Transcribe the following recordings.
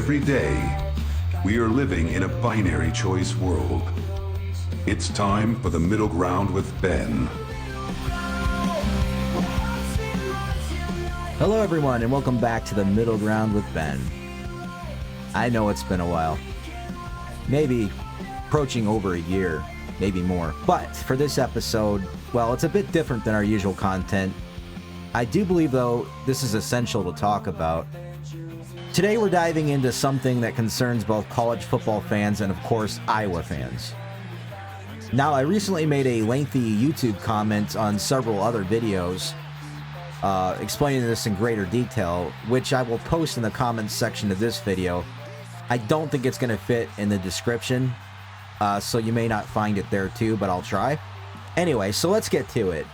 Every day, we are living in a binary choice world. It's time for the middle ground with Ben. Hello everyone and welcome back to the Middle Ground with Ben. I know it's been a while. Maybe approaching over a year, maybe more. But for this episode, well, it's a bit different than our usual content. I do believe, though, this is essential to talk about. Today we're diving into something that concerns both college football fans and, of course, Iowa fans. Now, I recently made a lengthy YouTube comment on several other videos explaining this in greater detail, which I will post in the comments section of this video. I don't think it's going to fit in the description, so you may not find it there too, but I'll try. Anyway, so let's get to it.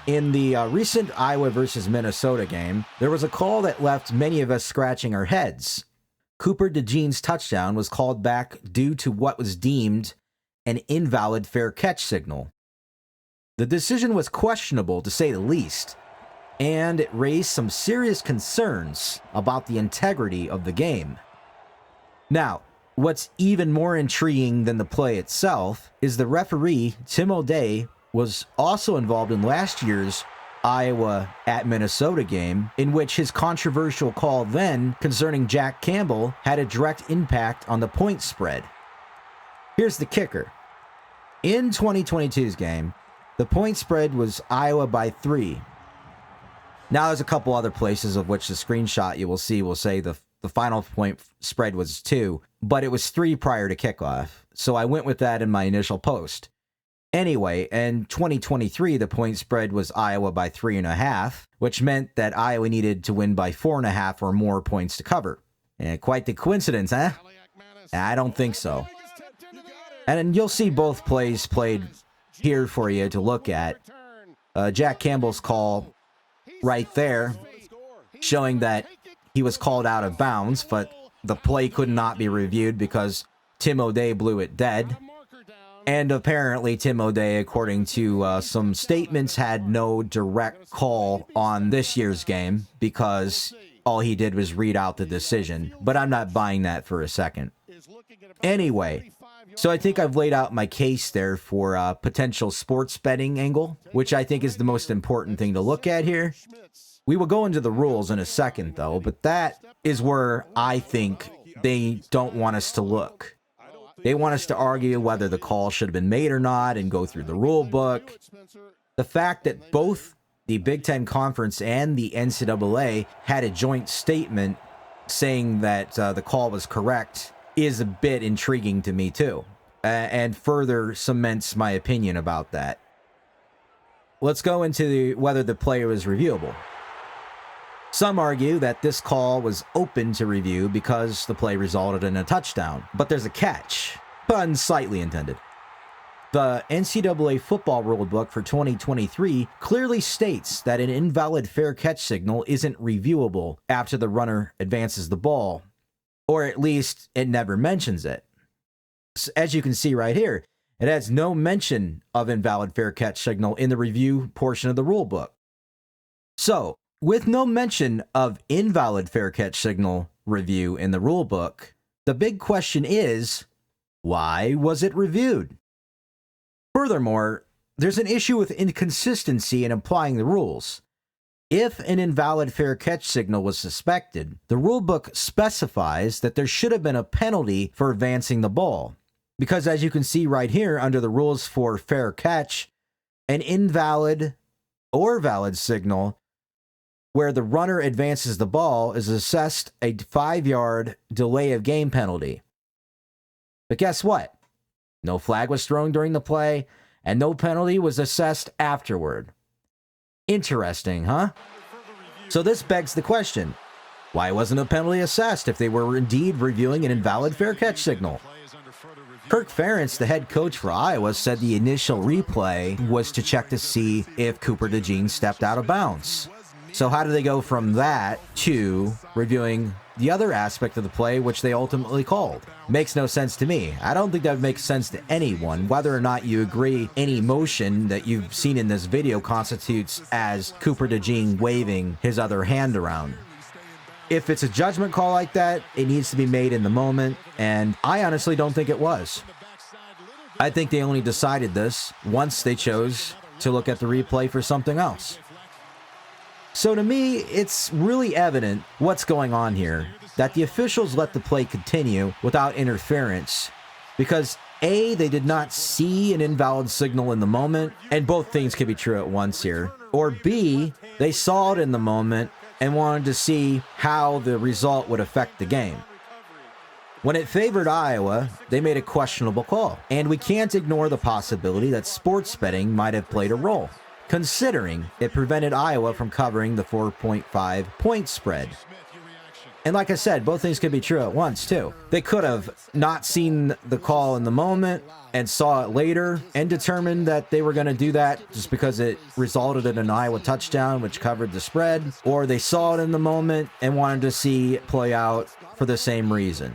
In the recent Iowa versus Minnesota game, there was a call that left many of us scratching our heads. Cooper DeJean's touchdown was called back due to what was deemed an invalid fair catch signal. The decision was questionable, to say the least, and it raised some serious concerns about the integrity of the game. Now, what's even more intriguing than the play itself is the referee, Tim O'Day, was also involved in last year's Iowa at Minnesota game, in which his controversial call then concerning Jack Campbell had a direct impact on the point spread. Here's the kicker. In 2022's game, the point spread was Iowa by 3. Now there's a couple other places of which the screenshot you will see will say the final point spread was 2, but it was 3 prior to kickoff, so I went with that in my initial post. Anyway, in 2023, the point spread was Iowa by 3.5, which meant that Iowa needed to win by 4.5 or more points to cover. And quite the coincidence, huh? I don't think so. And you'll see both plays played here for you to look at. Jack Campbell's call right there, showing that he was called out of bounds, but the play could not be reviewed because Tim O'Day blew it dead. And apparently Tim O'Day, according to some statements, had no direct call on this year's game because all he did was read out the decision. But I'm not buying that for a second. Anyway, so I think I've laid out my case there for a potential sports betting angle, which I think is the most important thing to look at here. We will go into the rules in a second, though, but that is where I think they don't want us to look. They want us to argue whether the call should have been made or not and go through the rule book. The fact that both the Big Ten Conference and the NCAA had a joint statement saying that the call was correct is a bit intriguing to me too, and further cements my opinion about that. Let's go into whether the play was reviewable. Some argue that this call was open to review because the play resulted in a touchdown. But there's a catch, pun slightly intended. The NCAA football rulebook for 2023 clearly states that an invalid fair catch signal isn't reviewable after the runner advances the ball, or at least it never mentions it. As you can see right here, it has no mention of invalid fair catch signal in the review portion of the rulebook. So, with no mention of invalid fair catch signal review in the rulebook, the big question is, why was it reviewed? Furthermore, there's an issue with inconsistency in applying the rules. If an invalid fair catch signal was suspected, the rulebook specifies that there should have been a penalty for advancing the ball. Because as you can see right here under the rules for fair catch, an invalid or valid signal where the runner advances the ball is assessed a 5-yard delay of game penalty. But guess what? No flag was thrown during the play, and no penalty was assessed afterward. Interesting, huh? So this begs the question, why wasn't a penalty assessed if they were indeed reviewing an invalid fair catch signal? Kirk Ferentz, the head coach for Iowa, said the initial replay was to check to see if Cooper DeJean stepped out of bounds. So how do they go from that to reviewing the other aspect of the play, which they ultimately called? Makes no sense to me. I don't think that would make sense to anyone, whether or not you agree any motion that you've seen in this video constitutes as Cooper DeJean waving his other hand around. If it's a judgment call like that, it needs to be made in the moment, and I honestly don't think it was. I think they only decided this once they chose to look at the replay for something else. So to me, it's really evident what's going on here, that the officials let the play continue without interference because A, they did not see an invalid signal in the moment, and both things could be true at once here, or B, they saw it in the moment and wanted to see how the result would affect the game. When it favored Iowa, they made a questionable call, and we can't ignore the possibility that sports betting might have played a role, considering it prevented Iowa from covering the 4.5 point spread. And like I said, both things could be true at once too. They could have not seen the call in the moment and saw it later and determined that they were going to do that just because it resulted in an Iowa touchdown which covered the spread, or they saw it in the moment and wanted to see it play out for the same reason.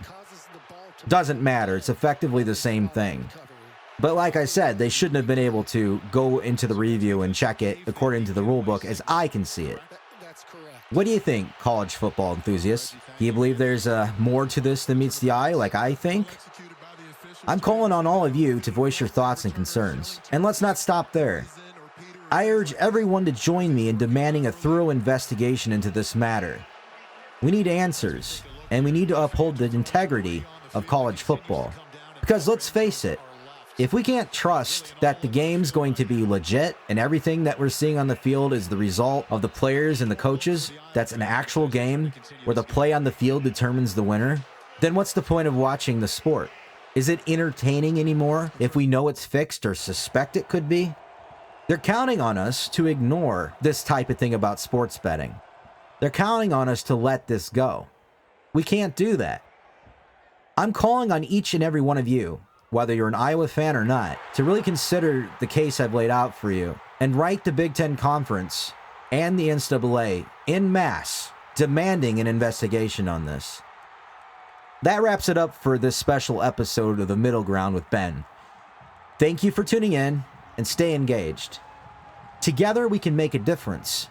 Doesn't matter, it's effectively the same thing. But like I said, they shouldn't have been able to go into the review and check it according to the rule book as I can see it. What do you think, college football enthusiasts? Do you believe there's more to this than meets the eye like I think? I'm calling on all of you to voice your thoughts and concerns. And let's not stop there. I urge everyone to join me in demanding a thorough investigation into this matter. We need answers, and we need to uphold the integrity of college football. Because let's face it, if we can't trust that the game's going to be legit and everything that we're seeing on the field is the result of the players and the coaches, that's an actual game where the play on the field determines the winner, then what's the point of watching the sport? Is it entertaining anymore if we know it's fixed or suspect it could be? They're counting on us to ignore this type of thing about sports betting. They're counting on us to let this go. We can't do that. I'm calling on each and every one of you, whether you're an Iowa fan or not, to really consider the case I've laid out for you and write the Big Ten Conference and the NCAA en masse demanding an investigation on this. That wraps it up for this special episode of The Middle Ground with Ben. Thank you for tuning in and stay engaged. Together we can make a difference.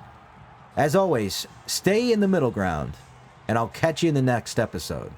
As always, stay in the middle ground, and I'll catch you in the next episode.